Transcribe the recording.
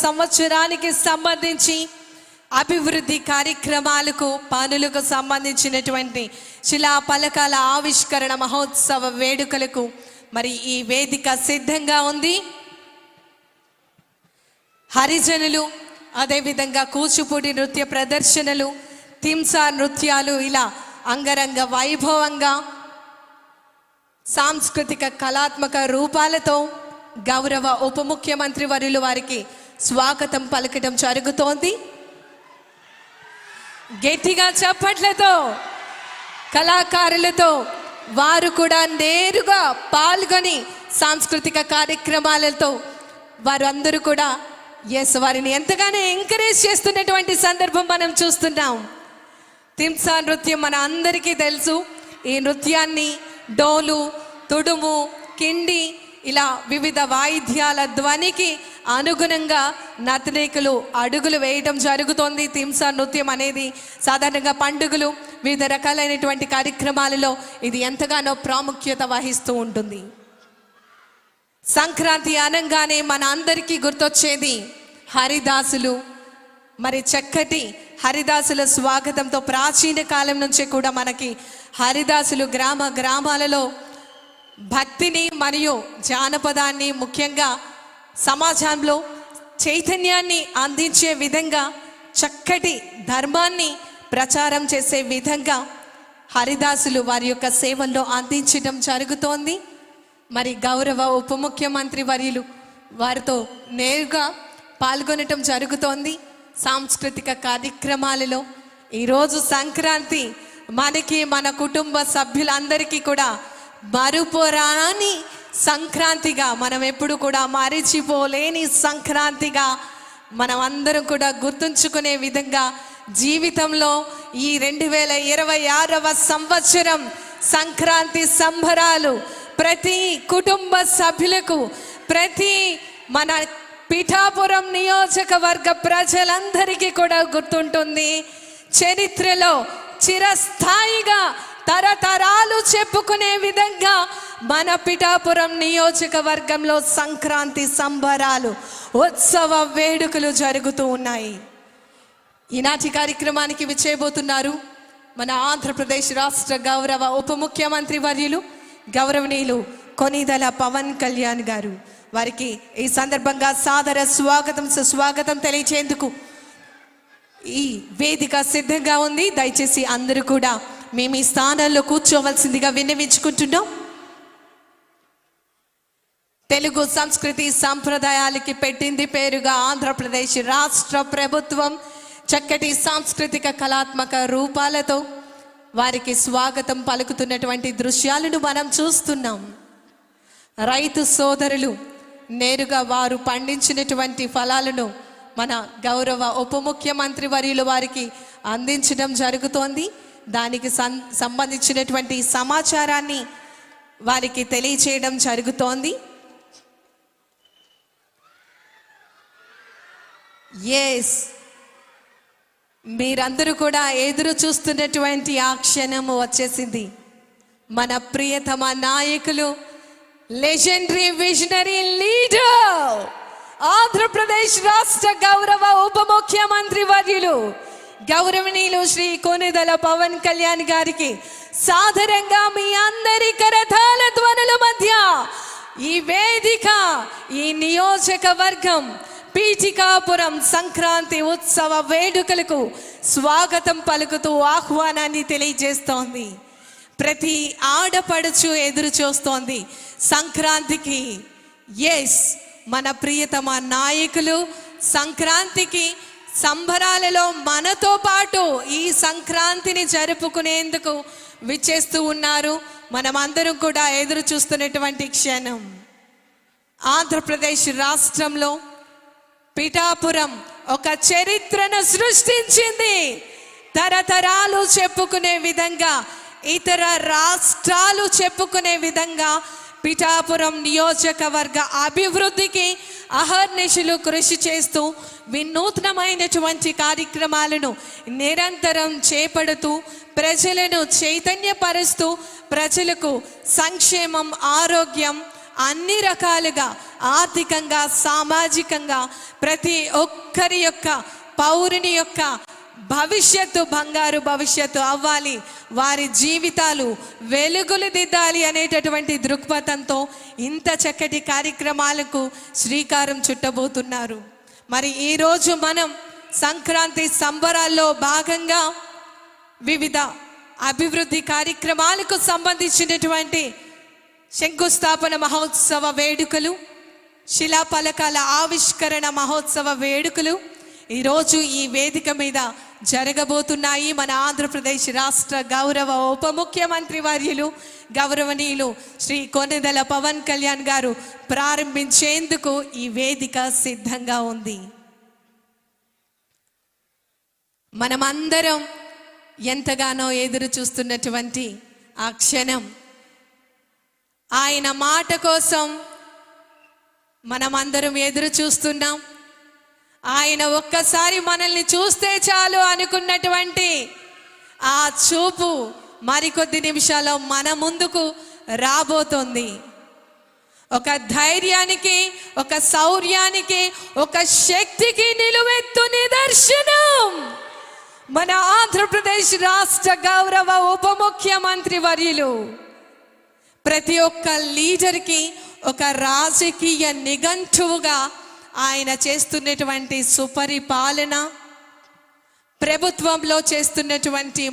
సంవత్సరానికి సంబంధించి అభివృద్ధి కార్యక్రమాలకు పనులకు సంబంధించినటువంటి శిలా పలకాల ఆవిష్కరణ మహోత్సవ వేడుకలకు మరి ఈ వేదిక సిద్ధంగా ఉంది. హరిజనులు, అదేవిధంగా కూచిపూడి నృత్య ప్రదర్శనలు, తింసా నృత్యాలు ఇలా అంగరంగ వైభవంగా సాంస్కృతిక కళాత్మక రూపాలతో గౌరవ ఉప ముఖ్యమంత్రి వర్యులు వారికి స్వాగతం పలకటం జరుగుతోంది. గట్టిగా చప్పట్లతో కళాకారులతో వారు కూడా నేరుగా పాల్గొని సాంస్కృతిక కార్యక్రమాలతో వారందరూ కూడా వారిని ఎంతగానో ఎంకరేజ్ చేస్తున్నటువంటి సందర్భం మనం చూస్తున్నాం. తింసా నృత్యం మన అందరికీ తెలుసు. ఈ నృత్యాన్ని డోలు, తుడుము, కిండి ఇలా వివిధ వాయిద్యాల ధ్వనికి అనుగుణంగా నర్తనీకులు అడుగులు వేయటం జరుగుతోంది. తింసా నృత్యం అనేది సాధారణంగా పండుగలు, వివిధ రకాలైనటువంటి కార్యక్రమాలలో ఇది ఎంతగానో ప్రాముఖ్యత వహిస్తూ ఉంటుంది. సంక్రాంతి అనగానే మన అందరికీ గుర్తొచ్చేది హరిదాసులు. మరి చక్కటి హరిదాసుల స్వాగతంతో ప్రాచీన కాలం నుంచి కూడా మనకి హరిదాసులు గ్రామ గ్రామాలలో భక్తిని మరియు జానపదాన్ని, ముఖ్యంగా సమాజంలో చైతన్యాన్ని అందించే విధంగా, చక్కటి ధర్మాన్ని ప్రచారం చేసే విధంగా హరిదాసులు వారి యొక్క సేవల్లో అందించడం జరుగుతోంది. మరి గౌరవ ఉప ముఖ్యమంత్రి వర్యులు వారితో నేరుగా పాల్గొనటం జరుగుతోంది సాంస్కృతిక కార్యక్రమాలలో. ఈరోజు సంక్రాంతి మనకి, మన కుటుంబ సభ్యులందరికీ కూడా మరుపురాని సంక్రాంతిగా, మనం ఎప్పుడు కూడా మరిచిపోలేని సంక్రాంతిగా మనం అందరం కూడా గుర్తుంచుకునే విధంగా జీవితంలో ఈ 2026వ సంవత్సరం సంక్రాంతి సంబరాలు ప్రతి కుటుంబ సభ్యులకు, ప్రతి మన పిఠాపురం నియోజకవర్గ ప్రజలందరికీ కూడా గుర్తుంటుంది. చరిత్రలో చిరస్థాయిగా తరతరాలు చెప్పుకునే విధంగా మన పిఠాపురం నియోజకవర్గంలో సంక్రాంతి సంబరాలు, ఉత్సవ వేడుకలు జరుగుతూ ఉన్నాయి. ఈనాటి కార్యక్రమానికి విచ్చేయబోతున్నారు మన ఆంధ్రప్రదేశ్ రాష్ట్ర గౌరవ ఉప ముఖ్యమంత్రి వర్యులు గౌరవనీయులు కొనిదెల పవన్ కళ్యాణ్ గారు. వారికి ఈ సందర్భంగా సాదర స్వాగతం, సుస్వాగతం తెలియచేందుకు ఈ వేదిక సిద్ధంగా ఉంది. దయచేసి అందరూ కూడా మేము ఈ స్థానాల్లో కూర్చోవలసిందిగా విన్నవించుకుంటున్నాం. తెలుగు సంస్కృతి సంప్రదాయాలకి పెట్టింది పేరుగా ఆంధ్రప్రదేశ్ రాష్ట్ర ప్రభుత్వం చక్కటి సాంస్కృతిక కళాత్మక రూపాలతో వారికి స్వాగతం పలుకుతున్నటువంటి దృశ్యాలను మనం చూస్తున్నాం. రైతు సోదరులు నేరుగా వారు పండించినటువంటి ఫలాలను మన గౌరవ ఉప ముఖ్యమంత్రి వర్యులు వారికి అందించడం జరుగుతోంది. దానికి సంబంధించినటువంటి సమాచారాన్ని వారికి తెలియచేయడం జరుగుతోంది. మీరందరూ కూడా ఎదురు చూస్తున్నటువంటి ఆ క్షణము వచ్చేసింది. మన ప్రియతమ నాయకులు, లెజెండరీ విజనరీ లీడర్, ఆంధ్రప్రదేశ్ రాష్ట్ర గౌరవ ఉప ముఖ్యమంత్రి వర్యులు గౌరవనీయులు శ్రీ కొనిదెల పవన్ కళ్యాణ్ గారికి సాదరంగా మీ అందరి కరతాళ ధ్వనుల మధ్య ఈ వేదిక, ఈ నియోజకవర్గం పీఠికాపురం సంక్రాంతి ఉత్సవ వేడుకలకు స్వాగతం పలుకుతూ ఆహ్వానాన్ని తెలియజేస్తోంది. ప్రతి ఆడపడుచు ఎదురు చూస్తోంది సంక్రాంతికి. మన ప్రియతమ నాయకులు సంక్రాంతికి సంబరాలలో మనతో పాటు ఈ సంక్రాంతిని జరుపుకునేందుకు విచ్చేస్తూ ఉన్నారు. మనమందరం కూడా ఎదురు చూస్తున్నటువంటి క్షణం. ఆంధ్రప్రదేశ్ రాష్ట్రంలో పిఠాపురం ఒక చరిత్రను సృష్టించింది. తరతరాలు చెప్పుకునే విధంగా, ఇతర రాష్ట్రాలు చెప్పుకునే విధంగా పిఠాపురం నియోజకవర్గ అభివృద్ధికి అహర్నిశలు కృషి చేస్తూ వినూత్నమైనటువంటి కార్యక్రమాలను నిరంతరం చేపడుతూ ప్రజలను చైతన్యపరుస్తూ ప్రజలకు సంక్షేమం, ఆరోగ్యం, అన్ని రకాలుగా ఆర్థికంగా, సామాజికంగా ప్రతి ఒక్కరి యొక్క పౌరుని యొక్క భవిష్యత్తు బంగారు భవిష్యత్తు అవ్వాలి, వారి జీవితాలు వెలుగులు దిద్దాలి అనేటటువంటి దృక్పథంతో ఇంత చక్కటి కార్యక్రమాలకు శ్రీకారం చుట్టబోతున్నారు. మరి ఈరోజు మనం సంక్రాంతి సంబరాల్లో భాగంగా వివిధ అభివృద్ధి కార్యక్రమాలకు సంబంధించినటువంటి శంకుస్థాపన మహోత్సవ వేడుకలు, శిలాఫలకాల ఆవిష్కరణ మహోత్సవ వేడుకలు ఈరోజు ఈ వేదిక మీద జరగబోతున్నాయి. మన ఆంధ్రప్రదేశ్ రాష్ట్ర గౌరవ ఉప ముఖ్యమంత్రి వర్యులు గౌరవనీయులు శ్రీ కొణిదెల పవన్ కళ్యాణ్ గారు ప్రారంభించేందుకు ఈ వేదిక సిద్ధంగా ఉంది. మనమందరం ఎంతగానో ఎదురు చూస్తున్నటువంటి ఆ క్షణం, ఆయన మాట కోసం మనమందరం ఎదురు చూస్తున్నాం. ఆయన ఒక్కసారి మనల్ని చూస్తే చాలు అనుకున్నటువంటి ఆ చూపు మరికొద్ది నిమిషాల్లో మన ముందుకు రాబోతోంది. ఒక ధైర్యానికి, ఒక శౌర్యానికి, ఒక శక్తికి నిలువెత్తు నిదర్శనం మన ఆంధ్రప్రదేశ్ రాష్ట్ర గౌరవ ఉప ముఖ్యమంత్రి వర్యులు. ప్రతి ఒక్క లీడర్కి ఒక రాజకీయ నిఘంటువుగా ఆయన చేస్తున్నటువంటి సుపరిపాలన, ప్రభుత్వంలో చేస్తున్నటువంటి